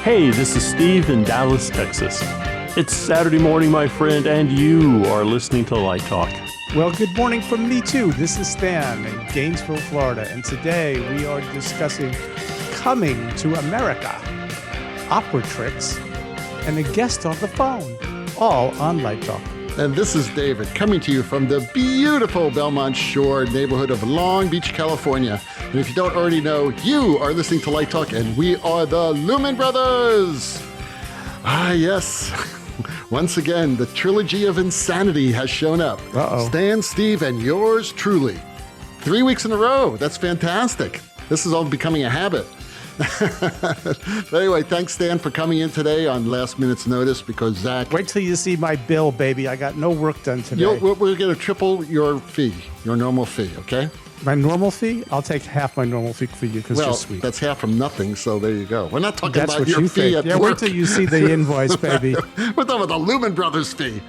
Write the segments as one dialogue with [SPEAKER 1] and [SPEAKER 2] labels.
[SPEAKER 1] Hey, this is Steve in Dallas, Texas. It's Saturday morning, my friend, and you are listening to Light Talk.
[SPEAKER 2] Well, good morning from me, too. This is Stan in Gainesville, Florida, and today we are discussing coming to America, opera tricks, and a guest on the phone, all on Light Talk.
[SPEAKER 3] And this is David coming to you from the beautiful Belmont Shore neighborhood of Long Beach, California. And if you don't already know, you are listening to Light Talk, and we are the Lumen Brothers. Ah, yes. Once again, the trilogy of insanity has shown up. Stan, Steve, and yours truly. 3 weeks in a row. That's fantastic. This is all becoming a habit. But anyway, thanks, Stan, for coming in today on last minute's notice because Zach...
[SPEAKER 2] Wait till you see my bill, baby. I got no work done today.
[SPEAKER 3] We're going to triple your fee, your normal fee, okay?
[SPEAKER 2] My normal fee? I'll take half my normal fee for you because you're sweet.
[SPEAKER 3] That's half from nothing, so there you go. We're not talking
[SPEAKER 2] about
[SPEAKER 3] your fee at work.
[SPEAKER 2] Wait till you see the invoice, baby.
[SPEAKER 3] We're talking about the Lumen Brothers fee.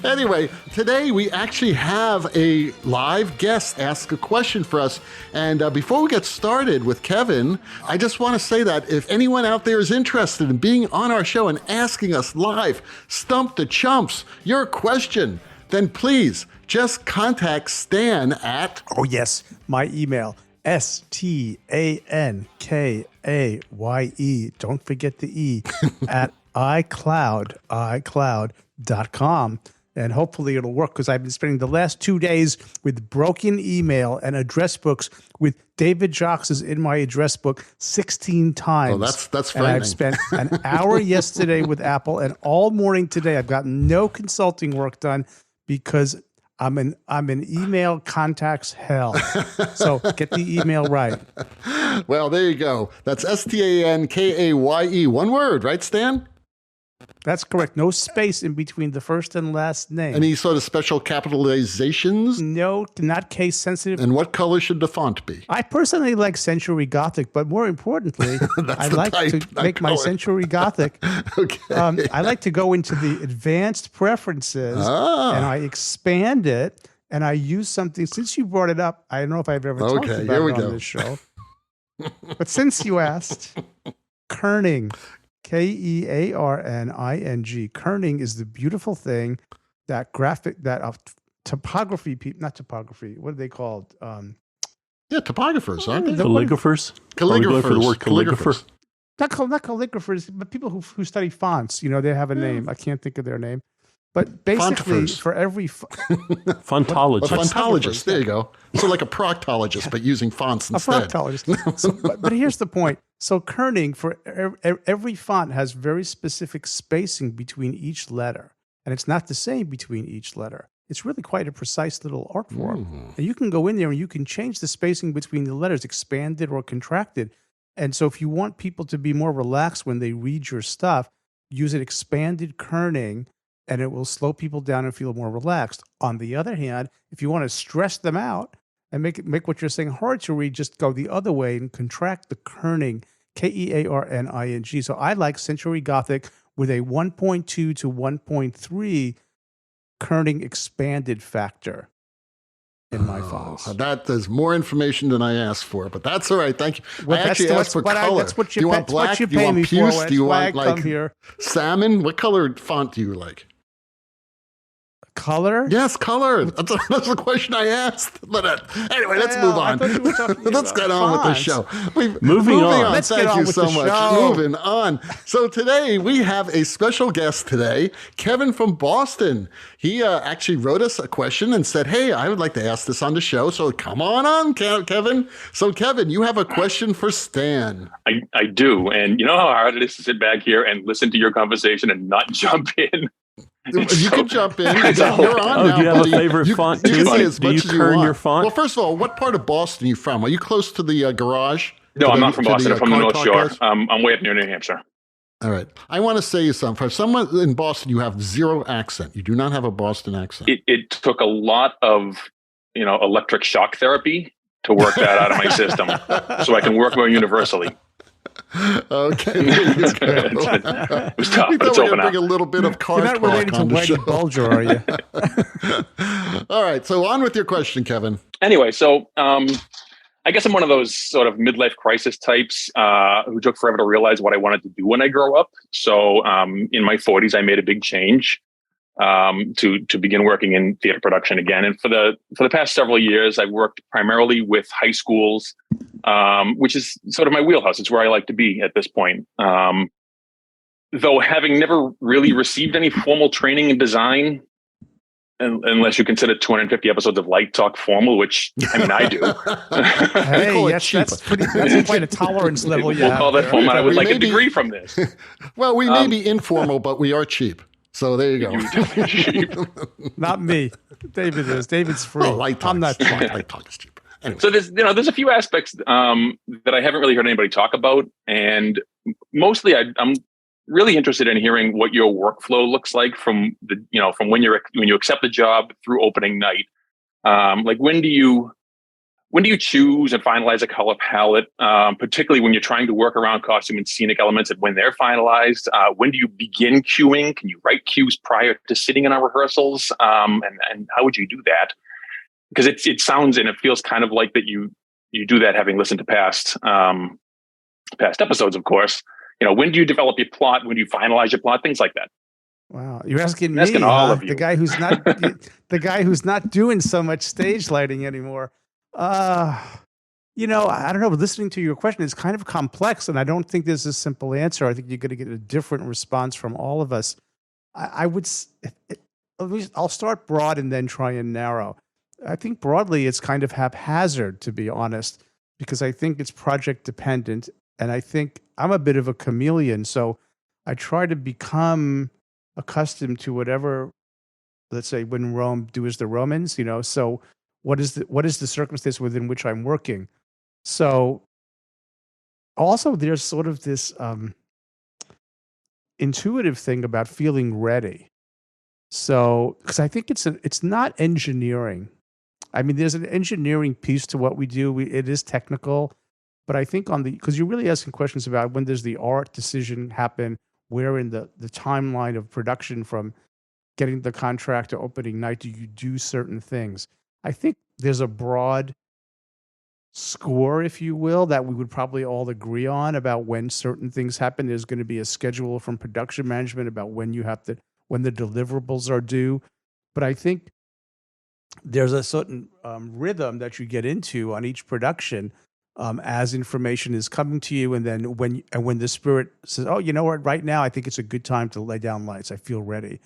[SPEAKER 3] Anyway, today we actually have a live guest ask a question for us. And before we get started with Kevin, I just want to say that if anyone out there is interested in being on our show and asking us live, Stump the Chumps, your question, then please just contact Stan at...
[SPEAKER 2] Oh, yes. My email, STANKAYE, don't forget the E, at iCloud.com. And hopefully it'll work because I've been spending the last 2 days with broken email and address books with David Jocks' in my address book 16 times.
[SPEAKER 3] Oh, that's frightening.
[SPEAKER 2] And I've spent an hour yesterday with Apple and all morning today I've gotten no consulting work done because I'm in email contacts hell. So get the email right.
[SPEAKER 3] Well, there you go. That's STANKAYE. One word, right, Stan?
[SPEAKER 2] That's correct. No space in between the first and last name.
[SPEAKER 3] Any sort of special capitalizations?
[SPEAKER 2] No, not case sensitive.
[SPEAKER 3] And what color should the font be?
[SPEAKER 2] I personally like Century Gothic, but more importantly, I like to make my Century Gothic.
[SPEAKER 3] Okay.
[SPEAKER 2] I like to go into the advanced preferences and I expand it and I use something. Since you brought it up, I don't know if I've ever talked about it on this show. But since you asked, kerning. Kearning. Kerning is the beautiful thing that topography people, not topography, what are they called?
[SPEAKER 3] Topographers, aren't they?
[SPEAKER 1] Calligraphers?
[SPEAKER 3] Calligraphers.
[SPEAKER 1] For the word calligrapher?
[SPEAKER 2] Not calligraphers, but people who study fonts. They have a name. I can't think of their name. But basically, for every...
[SPEAKER 1] Fontologist.
[SPEAKER 3] A fontologist, there you go. So like a proctologist, but using fonts instead.
[SPEAKER 2] A proctologist. But here's the point. So kerning, for every font has very specific spacing between each letter. And it's not the same between each letter. It's really quite a precise little art form. And you can go in there and you can change the spacing between the letters, expanded or contracted. And so if you want people to be more relaxed when they read your stuff, use an expanded kerning, and it will slow people down and feel more relaxed. On the other hand, if you want to stress them out and make what you're saying hard to read, just go the other way and contract the kerning, Kearning. So I like Century Gothic with a 1.2 to 1.3 kerning expanded factor in my fonts.
[SPEAKER 3] That is more information than I asked for, but that's all right. Thank you.
[SPEAKER 2] Well,
[SPEAKER 3] I actually asked for color. Do you want black? Do you want puce? Do you want like salmon? What colored font do you like?
[SPEAKER 2] Color?
[SPEAKER 3] Yes, color. That's the question I asked. But anyway, let's move on. Let's get on with the show. Moving on.
[SPEAKER 2] Let's
[SPEAKER 3] Thank
[SPEAKER 2] get
[SPEAKER 3] you
[SPEAKER 2] on with
[SPEAKER 3] so
[SPEAKER 2] the
[SPEAKER 3] much.
[SPEAKER 2] show.
[SPEAKER 3] Moving on. So today we have a special guest today, Kevin from Boston. He actually wrote us a question and said, hey, I would like to ask this on the show. So come on, Kevin. So Kevin, you have a question for Stan.
[SPEAKER 4] I do. And you know how hard it is to sit back here and listen to your conversation and not jump in?
[SPEAKER 3] You can jump in. You're on now,
[SPEAKER 1] do you have
[SPEAKER 3] buddy.
[SPEAKER 1] a favorite font too? Do you kern your font?
[SPEAKER 3] Well, first of all, what part of Boston are you from? Are you close to the garage?
[SPEAKER 4] No, I'm not from Boston. I'm from the North Shore. I'm way up near New Hampshire.
[SPEAKER 3] All right. I want to say something. For someone in Boston, you have zero accent. You do not have a Boston accent.
[SPEAKER 4] It took a lot of, electric shock therapy to work that out of my system so I can work more universally.
[SPEAKER 3] Okay. There you go.
[SPEAKER 4] It was tough, but
[SPEAKER 3] we're
[SPEAKER 4] it's
[SPEAKER 3] going
[SPEAKER 4] over
[SPEAKER 3] to
[SPEAKER 4] now.
[SPEAKER 3] bring a little bit of car
[SPEAKER 2] You're not
[SPEAKER 3] talk
[SPEAKER 2] related to
[SPEAKER 3] on the show.
[SPEAKER 2] Whitey Bulger, are you?
[SPEAKER 3] All right. So on with your question, Kevin.
[SPEAKER 4] Anyway, so I guess I'm one of those sort of midlife crisis types who took forever to realize what I wanted to do when I grow up. So in my 40s, I made a big change to begin working in theater production again. And for the past several years, I've worked primarily with high schools, which is sort of my wheelhouse. It's where I like to be at this point. Though having never really received any formal training in design, unless you consider 250 episodes of Light Talk formal, which I mean I do.
[SPEAKER 2] Hey, that's quite a tolerance level.
[SPEAKER 4] We'll call that formal. I would like a degree from this.
[SPEAKER 3] Well, we may be informal, but we are cheap. So there you go.
[SPEAKER 4] You're cheap.
[SPEAKER 2] Not me. David is. David's free.
[SPEAKER 3] Well, Light Talk is cheap. Anyway.
[SPEAKER 4] So there's a few aspects that I haven't really heard anybody talk about, and mostly I'm really interested in hearing what your workflow looks like from when you accept the job through opening night. Like when do you choose and finalize a color palette, particularly when you're trying to work around costume and scenic elements and when they're finalized? When do you begin cueing? Can you write cues prior to sitting in our rehearsals? And how would you do that? Because it sounds and it feels kind of like that you do that having listened to past episodes, of course. When do you develop your plot? When do you finalize your plot? Things like that.
[SPEAKER 2] Wow, you're asking
[SPEAKER 4] I'm
[SPEAKER 2] me,
[SPEAKER 4] asking all of you.
[SPEAKER 2] the guy who's not doing so much stage lighting anymore. I don't know. Listening to your question is kind of complex, and I don't think there's a simple answer. I think you're going to get a different response from all of us. I'll start broad and then try and narrow. I think broadly it's kind of haphazard, to be honest, because I think it's project dependent. And I think I'm a bit of a chameleon, so I try to become accustomed to whatever, let's say, when Rome do as the Romans, So what is the circumstance within which I'm working? So also there's sort of this intuitive thing about feeling ready. So because I think it's not engineering. I mean, there's an engineering piece to what we do. It is technical. But I think because you're really asking questions about when does the art decision happen, where in the timeline of production from getting the contract to opening night do you do certain things? I think there's a broad score, if you will, that we would probably all agree on about when certain things happen. There's going to be a schedule from production management about when the deliverables are due. But I think there's a certain rhythm that you get into on each production as information is coming to you, and then when the spirit says, "Oh, you know what? Right now, I think it's a good time to lay down lights. I feel ready."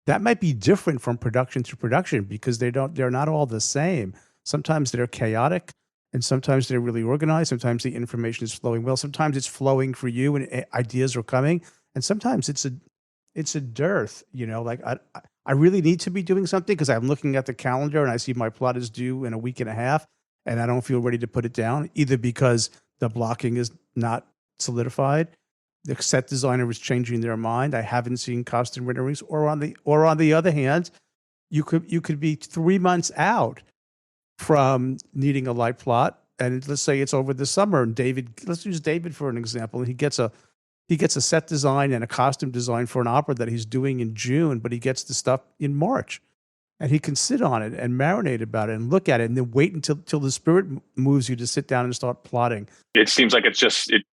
[SPEAKER 2] That might be different from production to production because they're not all the same. Sometimes they're chaotic, and sometimes they're really organized. Sometimes the information is flowing well. Sometimes it's flowing for you, and ideas are coming. And sometimes it's a dearth. Like I really need to be doing something because I'm looking at the calendar and I see my plot is due in a week and a half. And I don't feel ready to put it down, either because the blocking is not solidified, the set designer is changing their mind, I haven't seen costume renderings, or on the other hand, you could be 3 months out from needing a light plot, and let's say it's over the summer, and let's use David for an example, and he gets a set design and a costume design for an opera that he's doing in June, but he gets the stuff in March. And he can sit on it and marinate about it and look at it and then wait until the spirit moves you to sit down and start plotting.
[SPEAKER 4] It seems like it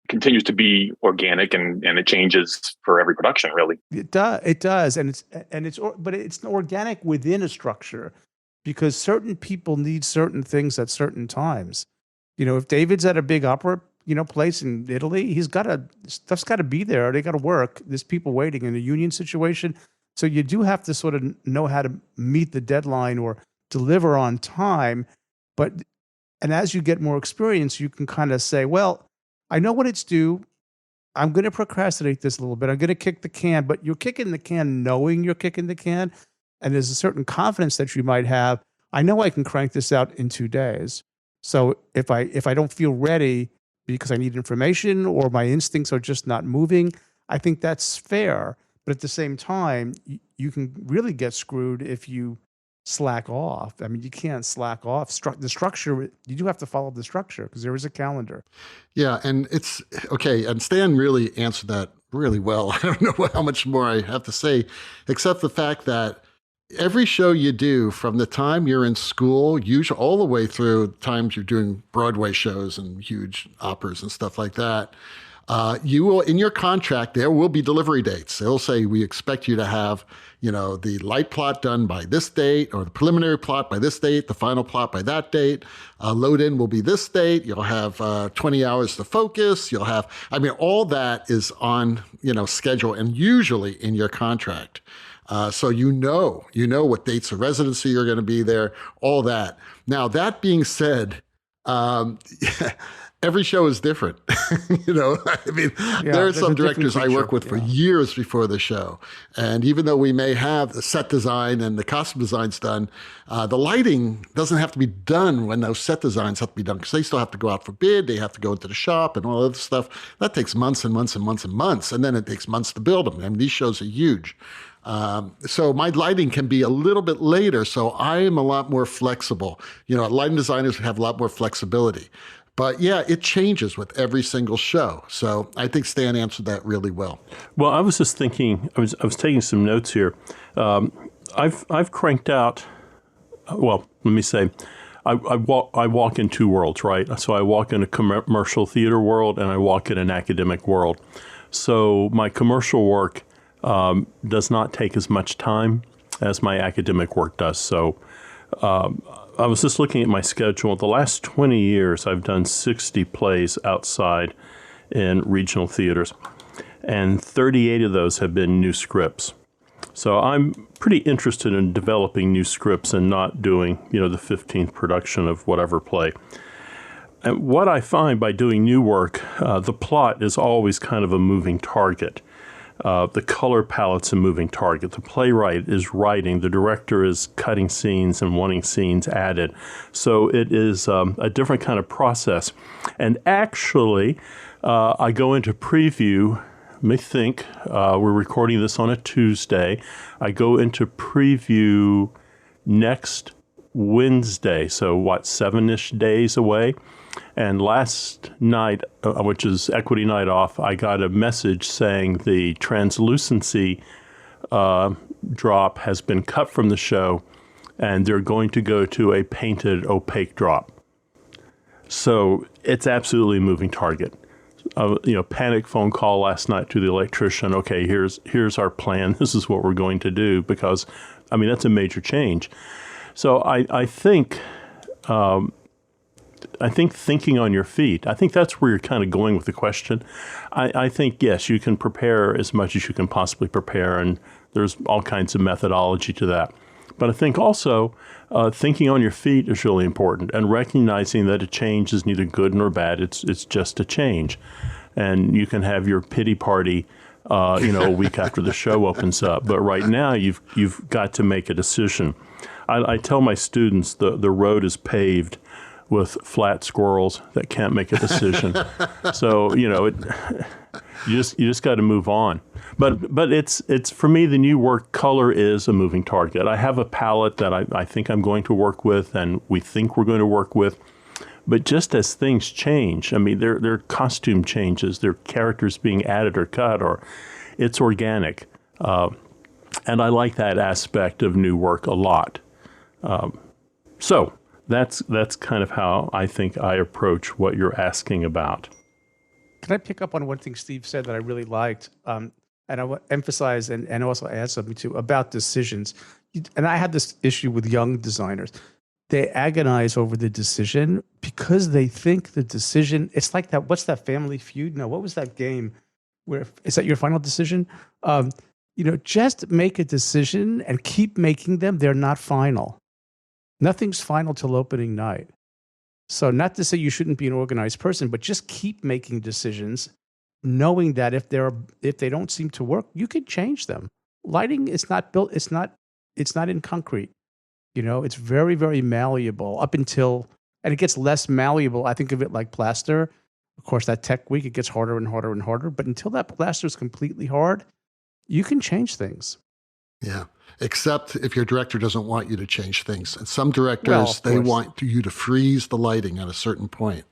[SPEAKER 4] continues to be organic and it changes for every production, really.
[SPEAKER 2] It does. But it's organic within a structure because certain people need certain things at certain times. If David's at a big opera, place in Italy, stuff's got to be there. They got to work. There's people waiting in a union situation. So you do have to sort of know how to meet the deadline or deliver on time. And as you get more experience, you can kind of say, well, I know what it's due. I'm going to procrastinate this a little bit. I'm going to kick the can, but you're kicking the can knowing you're kicking the can. And there's a certain confidence that you might have. I know I can crank this out in 2 days. So if I don't feel ready because I need information or my instincts are just not moving, I think that's fair. But at the same time, you can really get screwed if you slack off. I mean, you can't slack off. The structure, you do have to follow the structure because there is a calendar.
[SPEAKER 3] Yeah, and it's okay. And Stan really answered that really well. I don't know how much more I have to say, except the fact that every show you do from the time you're in school, usually all the way through times you're doing Broadway shows and huge operas and stuff like that, you will, in your contract, there will be delivery dates. They'll say, we expect you to have, the light plot done by this date, or the preliminary plot by this date, the final plot by that date. Load in will be this date. You'll have 20 hours to focus. You'll have, all that is on, schedule and usually in your contract. So you know what dates of residency you're going to be there, all that. Now, that being said, every show is different. There are some directors I work with for years before the show. And even though we may have the set design and the costume designs done, the lighting doesn't have to be done when those set designs have to be done, because they still have to go out for bid. They have to go into the shop and all other stuff. That takes months and months and months and months. And then it takes months to build them. These shows are huge. So my lighting can be a little bit later. So I am a lot more flexible. Lighting designers have a lot more flexibility. But yeah, it changes with every single show. So I think Stan answered that really well.
[SPEAKER 1] Well, I was just thinking, I was taking some notes here. I've cranked out, well, let me say, I walk in two worlds, right? So I walk in a commercial theater world and I walk in an academic world. So my commercial work does not take as much time as my academic work does. So I was just looking at my schedule. The last 20 years, I've done 60 plays outside in regional theaters, and 38 of those have been new scripts. So I'm pretty interested in developing new scripts and not doing, the 15th production of whatever play. And what I find by doing new work, the plot is always kind of a moving target. The color palette's a moving target. The playwright is writing. The director is cutting scenes and wanting scenes added. So it is a different kind of process. And actually, I go into preview. Let me think. We're recording this on a Tuesday. I go into preview next Wednesday. So 7-ish days away. And last night, which is Equity Night Off, I got a message saying the translucency drop has been cut from the show, and they're going to go to a painted opaque drop. So it's absolutely a moving target. Panic phone call last night to the electrician. Okay, here's our plan. This is what we're going to do, because, that's a major change. So I think thinking on your feet, I think that's where you're kind of going with the question. I think, yes, you can prepare as much as you can possibly prepare, and there's all kinds of methodology to that. But I think also thinking on your feet is really important, and recognizing that a change is neither good nor bad. It's just a change. And you can have your pity party a week after the show opens up. But right now, you've got to make a decision. I tell my students the road is paved with flat squirrels that can't make a decision. So, you just got to move on. But it's for me, the new work, color is a moving target. I have a palette that I think I'm going to work with, and we think we're going to work with. But just as things change, there are costume changes, there are characters being added or cut, or it's organic. And I like that aspect of new work a lot. So that's kind of how I think I approach what you're asking about.
[SPEAKER 2] Can I pick up on one thing Steve said that I really liked? And I want to emphasize and also add something too about decisions. And I had this issue with young designers. They agonize over the decision because they think the decision, it's like that, what's that, Family Feud? No, what was that game? Is that your final decision? Just make a decision and keep making them. They're not final. Nothing's final till opening night. So not to say you shouldn't be an organized person, but just keep making decisions, knowing that if they don't seem to work, you can change them. Lighting is not built, it's not in concrete. It's very, very malleable up until, and it gets less malleable. I think of it like plaster. Of course, that tech week, it gets harder and harder and harder. But until that plaster is completely hard, you can change things.
[SPEAKER 3] Yeah, except if your director doesn't want you to change things. And some directors, they want you to freeze the lighting at a certain point.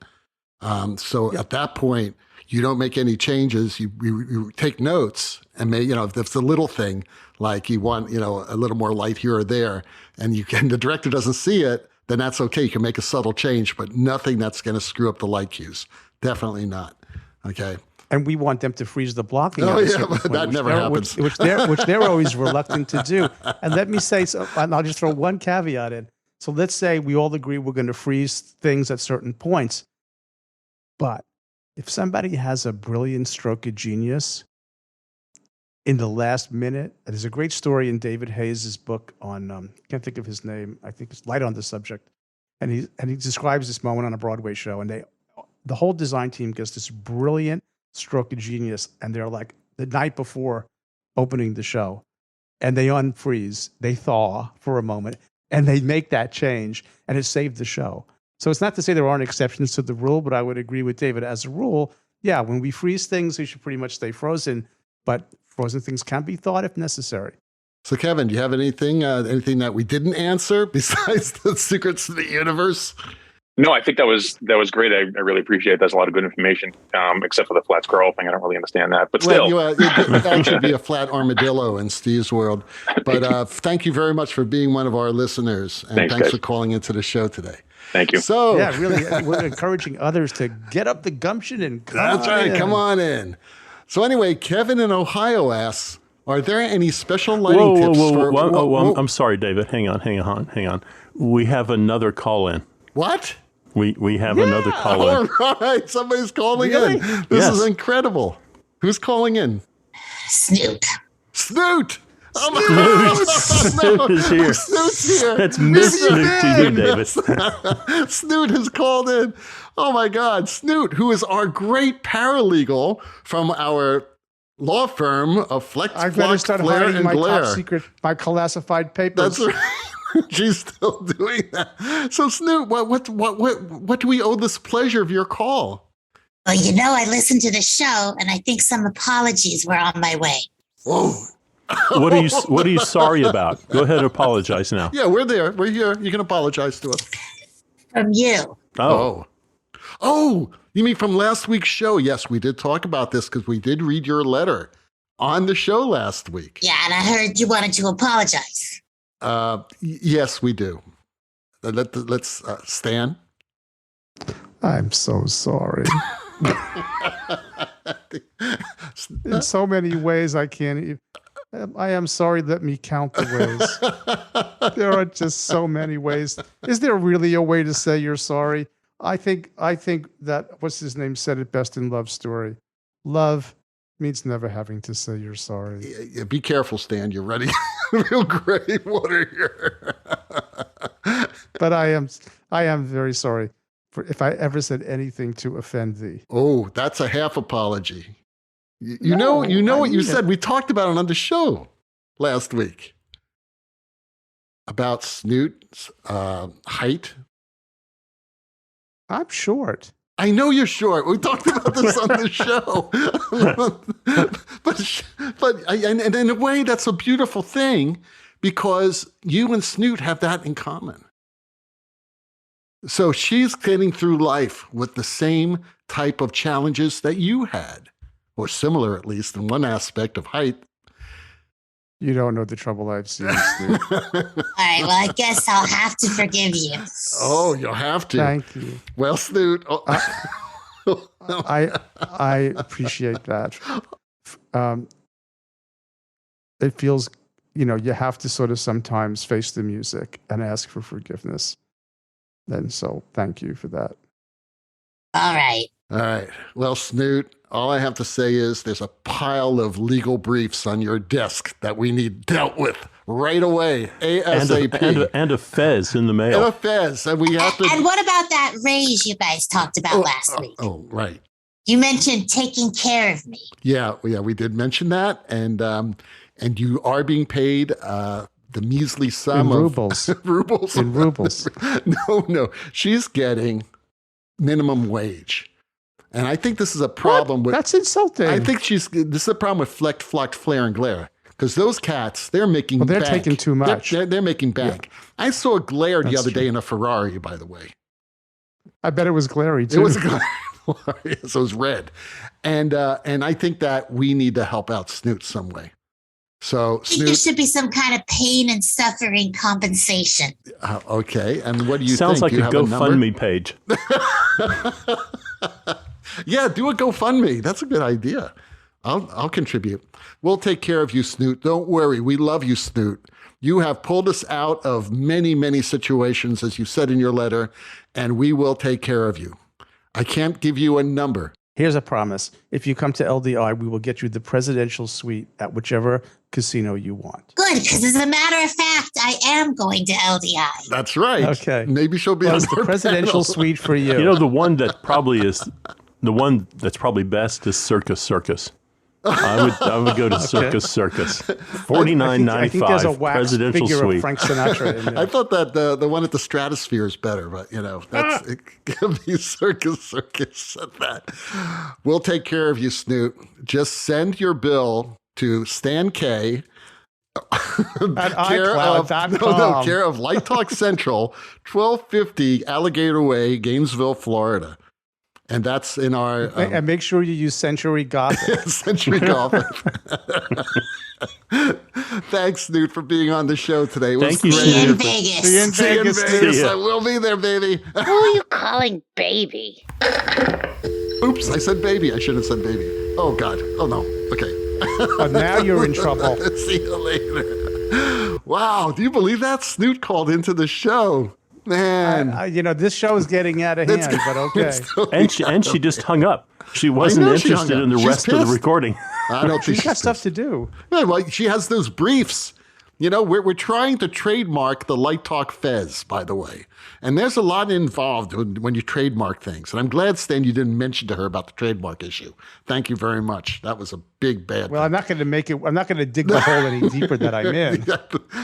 [SPEAKER 3] At that point, you don't make any changes. You take notes And if it's a little thing, like you want, a little more light here or there, and the director doesn't see it, then that's okay. You can make a subtle change, but nothing that's going to screw up the light cues. Definitely not. Okay.
[SPEAKER 2] And we want them to freeze the blocking.
[SPEAKER 3] Oh, yeah, but that never happens.
[SPEAKER 2] Which they're always reluctant to do. And let me say, and I'll just throw one caveat in. So let's say we all agree we're going to freeze things at certain points. But if somebody has a brilliant stroke of genius in the last minute, there's a great story in David Hayes' book on, can't think of his name. I think it's Light on the Subject. And he describes this moment on a Broadway show. And the whole design team gets this brilliant stroke of genius. And they're like the night before opening the show. And they unfreeze, they thaw for a moment, and they make that change. And it saved the show. So it's not to say there aren't exceptions to the rule, but I would agree with David. As a rule, yeah, when we freeze things, they should pretty much stay frozen. But frozen things can be thawed if necessary.
[SPEAKER 3] So, Kevin, do you have anything that we didn't answer besides the secrets of the universe?
[SPEAKER 4] No, I think that was great. I really appreciate it. That's a lot of good information, except for the flat squirrel thing. I don't really understand that, but still.
[SPEAKER 3] Well, that should be a flat armadillo in Steve's world. But thank you very much for being one of our listeners, and thanks for calling into the show today.
[SPEAKER 4] Thank you.
[SPEAKER 3] So,
[SPEAKER 2] yeah, really, we're encouraging others to get up the gumption and
[SPEAKER 3] come on in. So anyway, Kevin in Ohio asks, are there any special lighting tips
[SPEAKER 1] whoa. I'm sorry, David. Hang on. We have another call in.
[SPEAKER 3] What?
[SPEAKER 1] We have another call in.
[SPEAKER 3] All right, somebody's calling in. This is incredible. Who's calling in? Snoot. Oh my God.
[SPEAKER 1] Snoot is here.
[SPEAKER 3] Snoot's here.
[SPEAKER 1] That's Miss Snoot to you, David.
[SPEAKER 3] Snoot has called in. Oh my God. Snoot, who is our great paralegal from our law firm of Flex,
[SPEAKER 2] I better start
[SPEAKER 3] Flair,
[SPEAKER 2] hiding
[SPEAKER 3] and
[SPEAKER 2] my
[SPEAKER 3] Blair.
[SPEAKER 2] top secret, my classified papers.
[SPEAKER 3] That's right. She's still doing that. So Snoot, what do we owe this pleasure of your call?
[SPEAKER 5] Well, I listened to the show, and I think some apologies were on my way.
[SPEAKER 3] Whoa.
[SPEAKER 1] What are you sorry about? Go ahead and apologize now.
[SPEAKER 3] Yeah, we're there. We're here. You can apologize to us.
[SPEAKER 5] From you.
[SPEAKER 3] Oh, you mean from last week's show? Yes, we did talk about this because we did read your letter on the show last week.
[SPEAKER 5] Yeah, and I heard you wanted to apologize.
[SPEAKER 3] Yes, we do. Let's Stan.
[SPEAKER 2] I'm so sorry. In so many ways, I can't even. I am sorry. Let me count the ways. There are just so many ways. Is there really a way to say you're sorry? I think that what's his name said it best in Love Story. Love means never having to say you're sorry.
[SPEAKER 3] Yeah, be careful, Stan. You're ready. Real gray water here.
[SPEAKER 2] But I am very sorry for if I ever said anything to offend thee.
[SPEAKER 3] Oh, that's a half apology. You know what you said. We talked about it on the show last week about Snoot's height. I'm
[SPEAKER 2] short.
[SPEAKER 3] I know you're short. We talked about this on the show. but in a way, that's a beautiful thing because you and Snoot have that in common. So she's getting through life with the same type of challenges that you had, or similar at least in one aspect of height.
[SPEAKER 2] You don't know the trouble I've seen, Snoot.
[SPEAKER 5] All right, well, I guess I'll have to forgive you.
[SPEAKER 3] Oh, you'll have to.
[SPEAKER 2] Thank you.
[SPEAKER 3] Well, Snoot.
[SPEAKER 2] I appreciate that. It feels, you have to sort of sometimes face the music and ask for forgiveness. And so thank you for that.
[SPEAKER 5] All right.
[SPEAKER 3] All right. Well, Snoot, all I have to say is there's a pile of legal briefs on your desk that we need dealt with right away, ASAP.
[SPEAKER 1] And a fez in the mail.
[SPEAKER 3] And a fez. And we have to.
[SPEAKER 5] And what about that raise you guys talked about last week?
[SPEAKER 3] Oh, right.
[SPEAKER 5] You mentioned taking care of me.
[SPEAKER 3] Yeah, we did mention that. And you are being paid the measly sum
[SPEAKER 2] in rubles.
[SPEAKER 3] Rubles.
[SPEAKER 2] In rubles.
[SPEAKER 3] No. She's getting minimum wage. And I think this is a problem with...
[SPEAKER 2] That's insulting.
[SPEAKER 3] I think this is a problem with Fleck, Flock, Flare, and Glare. Because those cats, they're making bank.
[SPEAKER 2] They're taking too much.
[SPEAKER 3] They're making bank. Yeah. I saw Glare the other
[SPEAKER 2] true.
[SPEAKER 3] day in a Ferrari, by the way.
[SPEAKER 2] I bet it was glary, too.
[SPEAKER 3] It was glare. So it's red. And I think that we need to help out Snoot some way. So
[SPEAKER 5] I think there should be some kind of pain and suffering compensation.
[SPEAKER 3] Okay. And what do you
[SPEAKER 1] Sounds
[SPEAKER 3] think?
[SPEAKER 1] like a GoFundMe page.
[SPEAKER 3] Yeah, do a GoFundMe. That's a good idea. I'll contribute. We'll take care of you, Snoot. Don't worry. We love you, Snoot. You have pulled us out of many, many situations, as you said in your letter, and we will take care of you. I can't give you a number.
[SPEAKER 2] Here's a promise. If you come to LDI, we will get you the presidential suite at whichever casino you want.
[SPEAKER 5] Good, because as a matter of fact, I am going to LDI.
[SPEAKER 3] That's right.
[SPEAKER 2] Okay.
[SPEAKER 3] Maybe she'll be on
[SPEAKER 2] It's the presidential
[SPEAKER 3] panel.
[SPEAKER 2] suite for you.
[SPEAKER 1] You know, the one that's probably best is Circus. I would go to Circus. $49.95
[SPEAKER 2] I think there's a wax
[SPEAKER 1] presidential
[SPEAKER 2] figure
[SPEAKER 1] suite.
[SPEAKER 2] of Frank Sinatra in there.
[SPEAKER 3] I thought that the one at the Stratosphere is better, but that's it can be Circus at that. We'll take care of you, Snoot. Just send your bill to Stan K.
[SPEAKER 2] At iCloud.com.
[SPEAKER 3] care of Light Talk Central, 1250 Alligator Way, Gainesville, Florida. And that's in our
[SPEAKER 2] And make sure you use Century Gothic.
[SPEAKER 3] Century Gothic. Thanks, Snoot, for being on the show today. It was
[SPEAKER 1] Thank you,
[SPEAKER 3] great.
[SPEAKER 5] See you in
[SPEAKER 1] Snoot.
[SPEAKER 5] Vegas.
[SPEAKER 2] See you in
[SPEAKER 3] See you in
[SPEAKER 2] Vegas,
[SPEAKER 3] Vegas.
[SPEAKER 1] See ya.
[SPEAKER 3] I will be there, baby.
[SPEAKER 6] Who are you calling baby?
[SPEAKER 3] Oops, I said baby. I should have said baby. Oh, God. Oh, no. Okay.
[SPEAKER 2] But now you're in trouble.
[SPEAKER 3] See you later. Wow. Do you believe that? Snoot called into the show. Man.
[SPEAKER 2] This show is getting out of hand, but okay.
[SPEAKER 1] And she just hung up. She wasn't
[SPEAKER 3] know she hung
[SPEAKER 1] interested
[SPEAKER 3] up.
[SPEAKER 1] in the
[SPEAKER 3] She's
[SPEAKER 1] rest of the
[SPEAKER 3] pissed.
[SPEAKER 1] recording.
[SPEAKER 3] I don't think
[SPEAKER 2] She's got
[SPEAKER 3] she's
[SPEAKER 2] stuff to do.
[SPEAKER 3] Yeah, well, she has those briefs. We're trying to trademark the Light Talk Fez, by the way. And there's a lot involved when you trademark things. And I'm glad, Stan, you didn't mention to her about the trademark issue. Thank you very much. That was a big bad
[SPEAKER 2] Well, I'm not going to dig the hole any deeper than I'm in.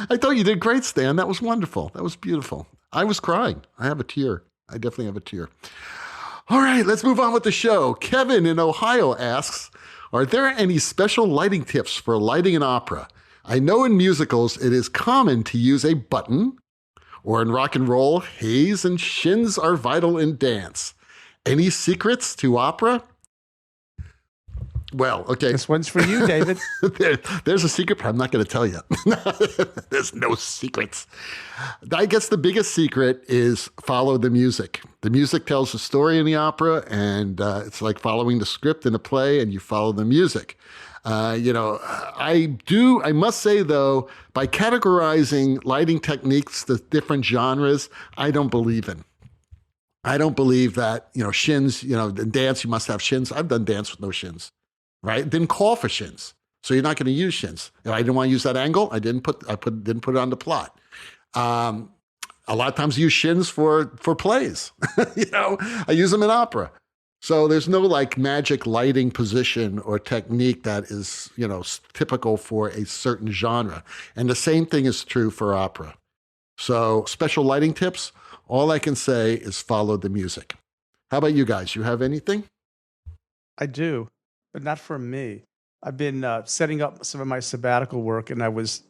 [SPEAKER 3] I thought you did great, Stan. That was wonderful. That was beautiful. I was crying. I have a tear. I definitely have a tear. All right, let's move on with the show. Kevin in Ohio asks, are there any special lighting tips for lighting an opera? I know in musicals it is common to use a button, or in rock and roll, haze and shins are vital in dance. Any secrets to opera? Well, okay.
[SPEAKER 2] This one's for you, David.
[SPEAKER 3] There's a secret, but I'm not going to tell you. There's no secrets. I guess the biggest secret is follow the music. The music tells the story in the opera, and it's like following the script in a play, and you follow the music. I must say, though, by categorizing lighting techniques to different genres, I don't believe in. I don't believe that, shins, in dance, you must have shins. I've done dance with no shins. Right? Didn't call for shins. So you're not going to use shins. If I didn't want to use that angle, I didn't put it on the plot. A lot of times I use shins for plays. I use them in opera. So there's no like magic lighting position or technique that is, typical for a certain genre. And the same thing is true for opera. So special lighting tips, all I can say is follow the music. How about you guys? You have anything?
[SPEAKER 2] I do, but not for me. I've been setting up some of my sabbatical work, and I was,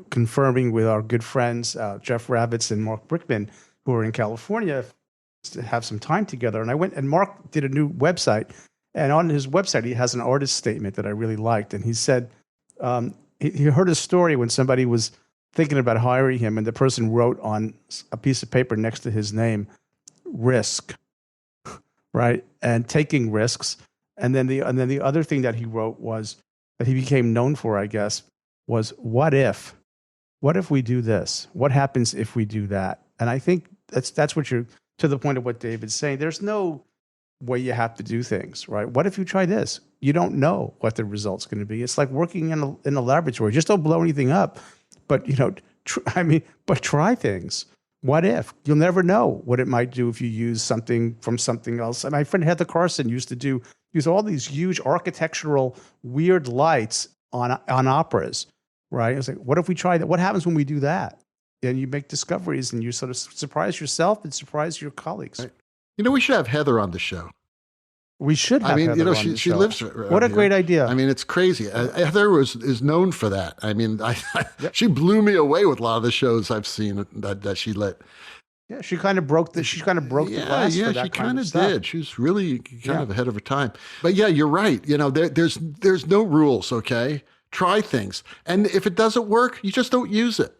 [SPEAKER 2] confirming with our good friends, Jeff Ravitz and Mark Brickman, who are in California, to have some time together. And I went, and Mark did a new website, and on his website, he has an artist statement that I really liked. And he said, he heard a story when somebody was thinking about hiring him, and the person wrote on a piece of paper next to his name, risk, right? And taking risks. And then the other thing that he wrote was that he became known for, I guess, was what if? What if we do this? What happens if we do that? And I think that's what you're, to the point of what David's saying. There's no way you have to do things, right? What if you try this? You don't know what the result's going to be. It's like working in a laboratory. Just don't blow anything up, but but try things. What if? You'll never know what it might do if you use something from something else. And my friend Heather Carson used to use all these huge architectural weird lights on operas, right? It's like, what if we try that? What happens when we do that? And you make discoveries, and you sort of surprise yourself and surprise your colleagues.
[SPEAKER 3] Right. We should have Heather on the show.
[SPEAKER 2] We should have Heather on the
[SPEAKER 3] she
[SPEAKER 2] show.
[SPEAKER 3] lives.
[SPEAKER 2] What a great idea!
[SPEAKER 3] It's crazy. Heather is known for that. She blew me away with a lot of the shows I've seen that she lit.
[SPEAKER 2] Yeah, she kind of broke the glass for that
[SPEAKER 3] she
[SPEAKER 2] kind of
[SPEAKER 3] of
[SPEAKER 2] stuff.
[SPEAKER 3] did. She was really kind of ahead of her time. But yeah, you're right. There's no rules, okay? Try things. And if it doesn't work, you just don't use it.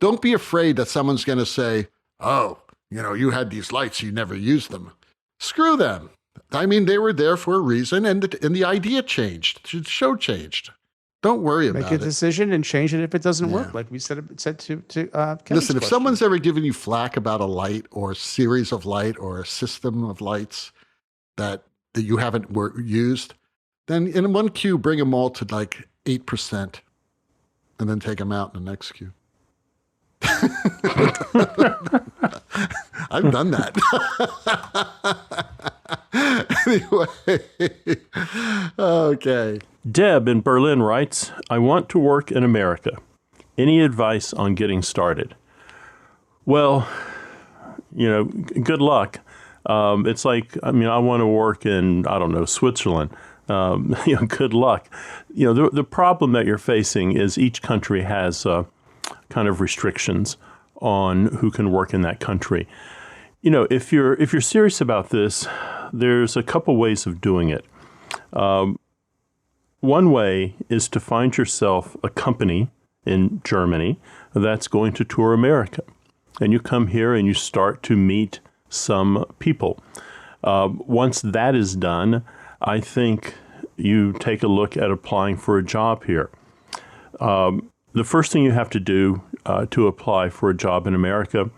[SPEAKER 3] Don't be afraid that someone's going to say, oh, you had these lights, you never used them. Screw them. I mean, they were there for a reason, and the idea changed. The show changed. Don't worry about it.
[SPEAKER 2] Make a decision and change it if it doesn't work, like we said to Kevin's
[SPEAKER 3] Listen, if
[SPEAKER 2] question.
[SPEAKER 3] someone's ever given you flack about a light or a series of light or a system of lights that you haven't used, then in one queue, bring them all to like 8% and then take them out in the next queue. I've done that. Anyway, okay.
[SPEAKER 1] Deb in Berlin writes, I want to work in America. Any advice on getting started? Well, good luck. It's like, I want to work in, Switzerland. Good luck. The problem that you're facing is each country has kind of restrictions on who can work in that country. If you're serious about this, there's a couple ways of doing it. One way is to find yourself a company in Germany that's going to tour America. And you come here and you start to meet some people. Once that is done, I think you take a look at applying for a job here. The first thing you have to do to apply for a job in America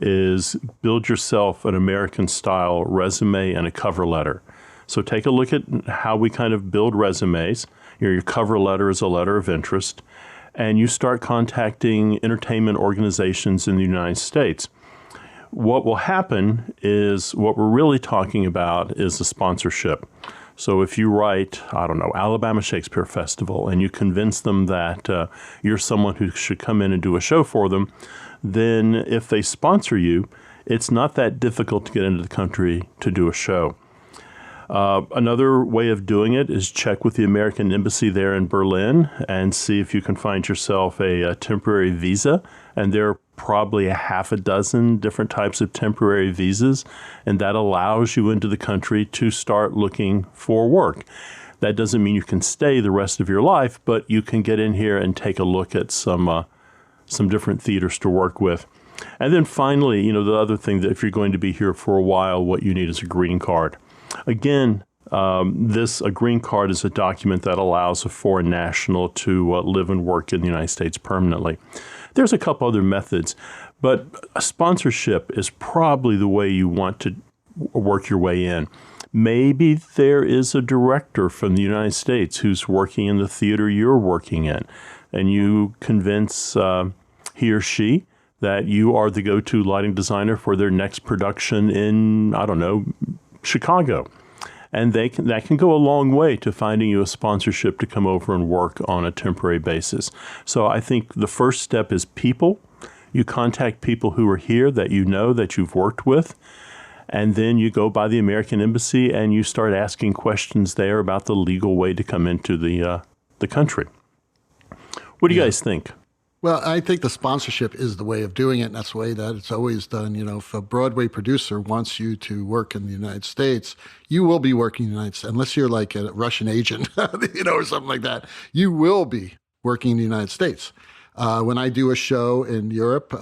[SPEAKER 1] is build yourself an American-style resume and a cover letter. So take a look at how we kind of build resumes. Your cover letter is a letter of interest, and you start contacting entertainment organizations in the United States. What will happen is what we're really talking about is a sponsorship. So if you write, Alabama Shakespeare Festival, and you convince them that you're someone who should come in and do a show for them, then if they sponsor you, it's not that difficult to get into the country to do a show. Another way of doing it is check with the American Embassy there in Berlin and see if you can find yourself a temporary visa. And there are probably a half a dozen different types of temporary visas, and that allows you into the country to start looking for work. That doesn't mean you can stay the rest of your life, but you can get in here and take a look at some different theaters to work with. And then finally, the other thing that if you're going to be here for a while, what you need is a green card. Again, a green card is a document that allows a foreign national to live and work in the United States permanently. There's a couple other methods, but a sponsorship is probably the way you want to work your way in. Maybe there is a director from the United States who's working in the theater you're working in, and you convince he or she that you are the go-to lighting designer for their next production in, Chicago. And that can go a long way to finding you a sponsorship to come over and work on a temporary basis. So I think the first step is people. You contact people who are here that that you've worked with, and then you go by the American Embassy and you start asking questions there about the legal way to come into the country. What do you guys think?
[SPEAKER 3] Well, I think the sponsorship is the way of doing it, and that's the way that it's always done. If a Broadway producer wants you to work in the United States, you will be working in the United States. Unless you're like a Russian agent, or something like that. You will be working in the United States. When I do a show in Europe,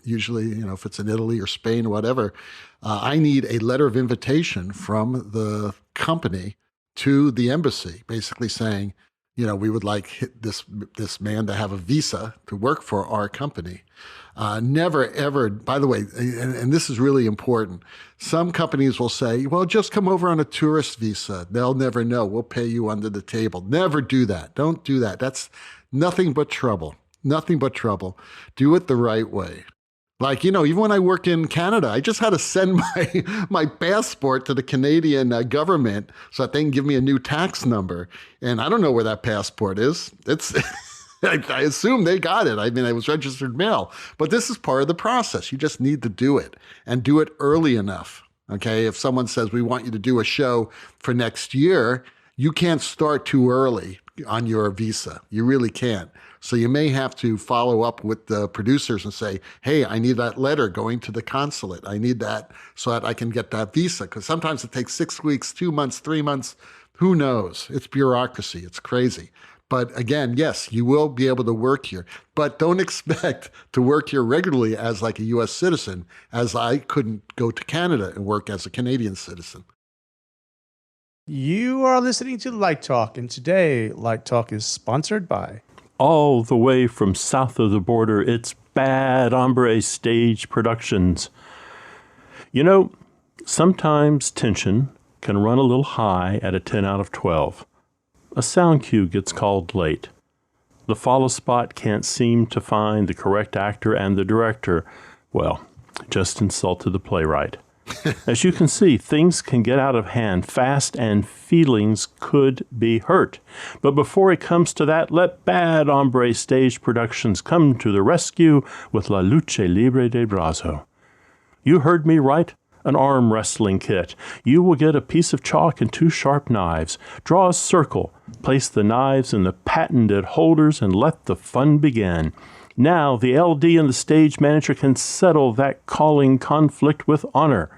[SPEAKER 3] usually, if it's in Italy or Spain or whatever, I need a letter of invitation from the company to the embassy, basically saying, we would like this man to have a visa to work for our company. Never, ever, by the way, and this is really important, some companies will say, well, just come over on a tourist visa. They'll never know. We'll pay you under the table. Never do that. Don't do that. That's nothing but trouble. Nothing but trouble. Do it the right way. Like, even when I work in Canada, I just had to send my passport to the Canadian government so that they can give me a new tax number. And I don't know where that passport is. It's I assume they got it. It was registered mail. But this is part of the process. You just need to do it and do it early enough. Okay? If someone says, we want you to do a show for next year, you can't start too early on your visa. You really can't. So you may have to follow up with the producers and say, hey, I need that letter going to the consulate. I need that so that I can get that visa. Because sometimes it takes 6 weeks, 2 months, 3 months. Who knows? It's bureaucracy. It's crazy. But again, yes, you will be able to work here. But don't expect to work here regularly as like a U.S. citizen, as I couldn't go to Canada and work as a Canadian citizen.
[SPEAKER 2] You are listening to Light Talk, and today Light Talk is sponsored by...
[SPEAKER 1] All the way from south of the border, it's Bad Hombre Stage Productions. You know, sometimes tension can run a little high at a 10 out of 12. A sound cue gets called late. The follow spot can't seem to find the correct actor, and the director, well, just insulted the playwright. As you can see, things can get out of hand fast and feelings could be hurt. But before it comes to that, let Bad Hombre Stage Productions come to the rescue with La Luce Libre de Brazo. You heard me right. An arm wrestling kit. You will get a piece of chalk and 2 sharp knives. Draw a circle. Place the knives in the patented holders and let the fun begin. Now the LD and the stage manager can settle that calling conflict with honor.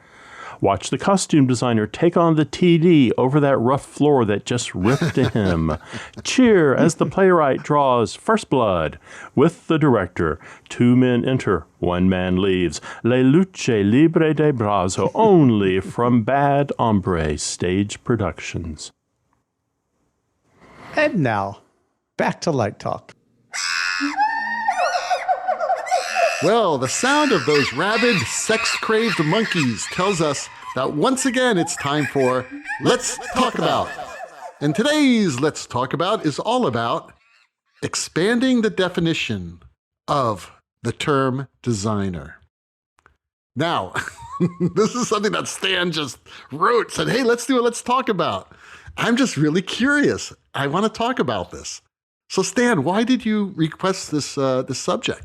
[SPEAKER 1] Watch the costume designer take on the TD over that rough floor that just ripped to him. Cheer as the playwright draws first blood. With the director, 2 men enter, 1 man leaves. Le Luce Libre de Brazo, only from Bad Hombre Stage Productions.
[SPEAKER 2] And now, back to Light Talk.
[SPEAKER 3] Well, the sound of those rabid, sex-craved monkeys tells us that once again it's time for Let's Talk About. And today's Let's Talk About is all about expanding the definition of the term designer. Now, this is something that Stan just wrote, said, hey, let's do it, let's talk about. I'm just really curious. I want to talk about this. So Stan, why did you request this subject?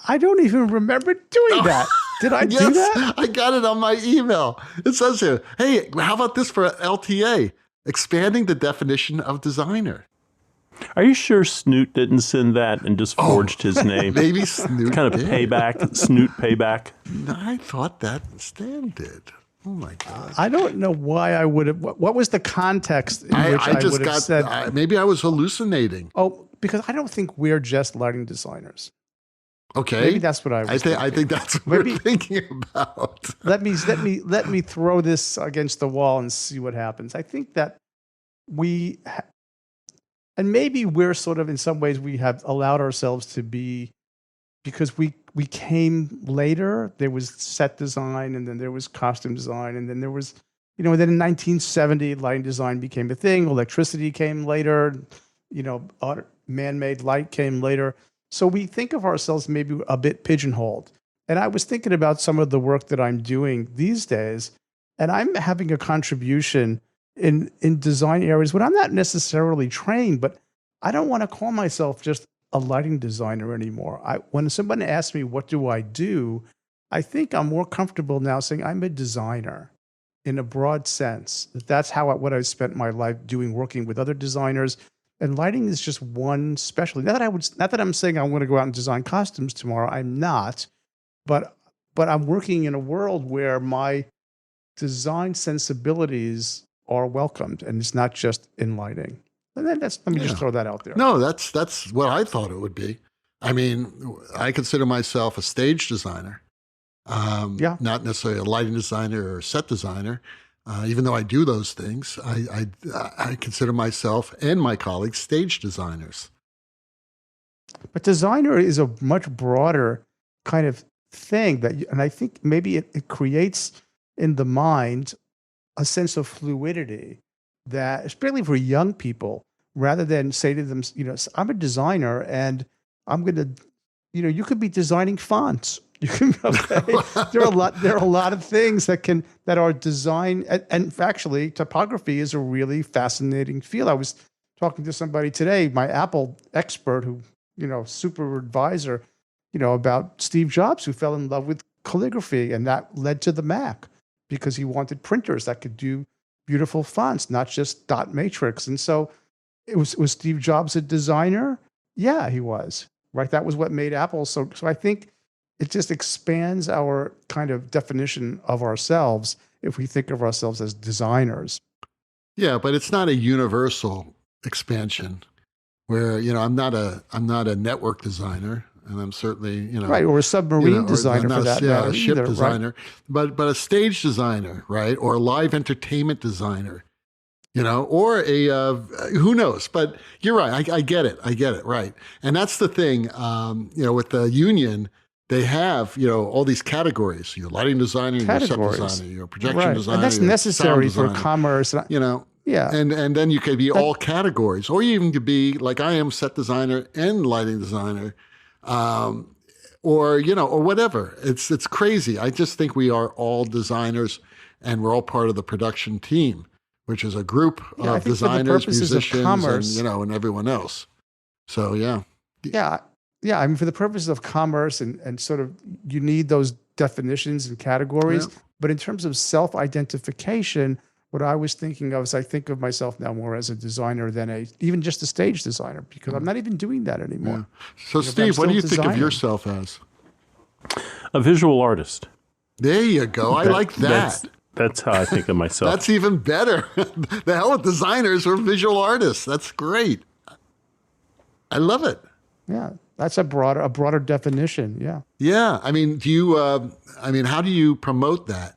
[SPEAKER 2] I don't even remember doing that. Did I do that?
[SPEAKER 3] I got it on my email. It says here, hey, how about this for LTA? Expanding the definition of designer.
[SPEAKER 1] Are you sure Snoot didn't send that and just forged his name?
[SPEAKER 3] Maybe Snoot
[SPEAKER 1] kind of
[SPEAKER 3] did.
[SPEAKER 1] payback, Snoot payback.
[SPEAKER 3] I thought that Stan did. Oh my God.
[SPEAKER 2] I don't know why I would have. What was the context in which I would have said?
[SPEAKER 3] Maybe I was hallucinating.
[SPEAKER 2] Oh, because I don't think we're just lighting designers.
[SPEAKER 3] Okay.
[SPEAKER 2] Maybe that's what I was thinking.
[SPEAKER 3] I think that's what we're thinking about.
[SPEAKER 2] let me throw this against the wall and see what happens. I think that and maybe we're sort of, in some ways, we have allowed ourselves to be, because we came later. There was set design, and then there was costume design, and then there was, then in 1970, lighting design became a thing. Electricity came later. Man-made light came later. So we think of ourselves maybe a bit pigeonholed. And I was thinking about some of the work that I'm doing these days, and I'm having a contribution in design areas where I'm not necessarily trained, but I don't want to call myself just a lighting designer anymore. When someone asks me, what do? I think I'm more comfortable now saying I'm a designer in a broad sense. That's what I spent my life doing, working with other designers. And lighting is just one specialty. Not that I'm saying I'm going to go out and design costumes tomorrow. I'm not, but I'm working in a world where my design sensibilities are welcomed, and it's not just in lighting. And then let me just throw that out there.
[SPEAKER 3] No, that's what I thought it would be. I mean, I consider myself a stage designer, not necessarily a lighting designer or set designer. Even though I do those things, I consider myself and my colleagues stage designers.
[SPEAKER 2] But designer is a much broader kind of thing and I think maybe it creates in the mind a sense of fluidity that, especially for young people, rather than say to them, I'm a designer and I'm going to, you could be designing fonts. You can, there are a lot of things that are design, and actually topography is a really fascinating field. I was talking to somebody today, my Apple expert, who super advisor, about Steve Jobs, who fell in love with calligraphy, and that led to the Mac because he wanted printers that could do beautiful fonts, not just dot matrix. And so Was Steve Jobs a designer? Yeah, he was. Right. That was what made Apple. So I think it just expands our kind of definition of ourselves if we think of ourselves as designers.
[SPEAKER 3] Yeah, but it's not a universal expansion where, I'm not a network designer, and I'm certainly,
[SPEAKER 2] right, or a submarine designer for that matter,
[SPEAKER 3] a ship
[SPEAKER 2] either,
[SPEAKER 3] designer,
[SPEAKER 2] right?
[SPEAKER 3] but a stage designer, right, or a live entertainment designer, or a who knows? But you're right. I get it. Right, and that's the thing. With the union, they have all these categories. Your lighting designer, your set designer, your projection designer,
[SPEAKER 2] and that's necessary for
[SPEAKER 3] designer,
[SPEAKER 2] commerce. Yeah,
[SPEAKER 3] and then you could be all categories, or you even could be like I am, set designer and lighting designer, or whatever. It's crazy. I just think we are all designers, and we're all part of the production team, which is a group of designers, musicians, and everyone else. So yeah.
[SPEAKER 2] I mean, for the purposes of commerce and sort of, you need those definitions and categories. Yeah. But in terms of self-identification, what I was thinking of is I think of myself now more as a designer than even just a stage designer, because I'm not even doing that anymore.
[SPEAKER 3] Yeah. So Steve, what do you think of yourself as?
[SPEAKER 1] A visual artist.
[SPEAKER 3] There you go. I like that.
[SPEAKER 1] That's how I think of myself.
[SPEAKER 3] That's even better. The hell with designers, we're visual artists. That's great. I love it.
[SPEAKER 2] Yeah. That's a broader definition. Yeah.
[SPEAKER 3] Yeah. I mean, how do you promote that?